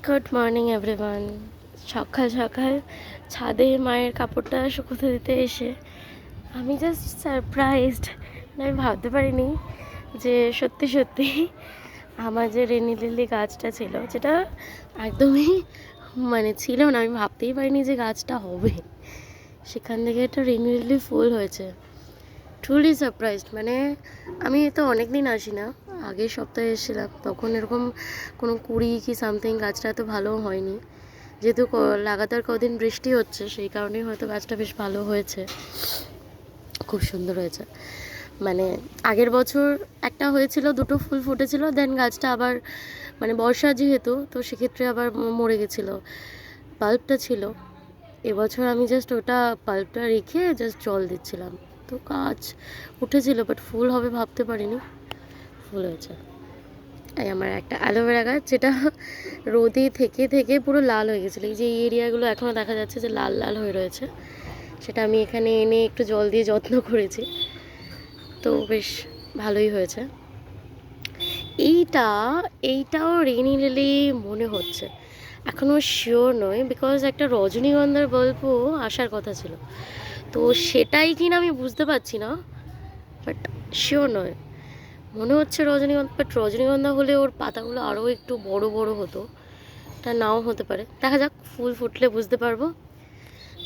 Good morning everyone. সকাল সকাল ছাদে মায়ের কাপড়টা শুকোতে দিতে এসে আমি জাস্ট সারপ্রাইজড। আমি ভাবতে পারিনি যে সত্যি সত্যি আমার যে রেনি লিলি গাছটা ছিল, যেটা একদমই ছিল না, আমি ভাবতেই পারিনি যে গাছটা হবে, সেখান থেকে একটা রেনি লিলি ফুল হয়েছে। Truly surprised. আমি তো অনেক দিন আসি না, আগের সপ্তাহে এসেছিলাম, তখন এরকম কোনো কুড়ি কি সামথিং, গাছটা এত ভালো হয়নি। যেহেতু লাগাতার কদিন বৃষ্টি হচ্ছে, সেই কারণেই হয়তো গাছটা বেশ ভালো হয়েছে, খুব সুন্দর হয়েছে। আগের বছর একটা হয়েছিল, দুটো ফুল ফুটেছিল, দেন গাছটা আবার বর্ষা যেহেতু, তো সেক্ষেত্রে আবার মরে গেছিলো, বাল্বটা ছিল। এবছর আমি জাস্ট ওটা বাল্বটা রেখে জাস্ট জল দিচ্ছিলাম, তো গাছ উঠেছিল, বাট ফুল হবে ভাবতে পারিনি, ফুল হয়েছে। এই আমার একটা অ্যালোভেরা গাছ, যেটা রোদে থেকে থেকে পুরো লাল হয়ে গেছিলো, এই যে এই এরিয়াগুলো এখনও দেখা যাচ্ছে যে লাল লাল হয়ে রয়েছে, সেটা আমি এখানে এনে একটু জল দিয়ে যত্ন করেছি, তো বেশ ভালোই হয়েছে। এইটাও রেনি লিলি মনে হচ্ছে, এখনও শিওর নয়, বিকজ একটা রজনীগন্ধার গল্প আসার কথা ছিল, তো সেটাই কিনা আমি বুঝতে পারছি না, বাট শিওর নয়, মনে হচ্ছে রজনীগন্ধা। বাট রজনীগন্ধা হলে ওর পাতাগুলো আরও একটু বড় বড় হতো, তা নাও হতে পারে, দেখা যাক, ফুল ফুটলে বুঝতে পারবো।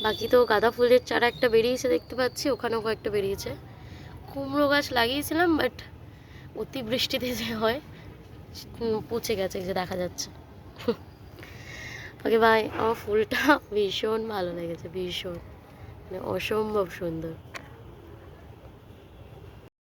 বাকি তো গাঁদা ফুলের চারা একটা বেরিয়েছে দেখতে পাচ্ছি, ওখানেও কয়েকটা বেরিয়েছে। কুমড়ো গাছ লাগিয়েছিলাম, বাট অতিবৃষ্টিতে যে হয় পচে গেছে, যে দেখা যাচ্ছে। Okay bye. আমার ফুলটা ভীষণ ভালো লেগেছে, ভীষণ, অসম্ভব সুন্দর।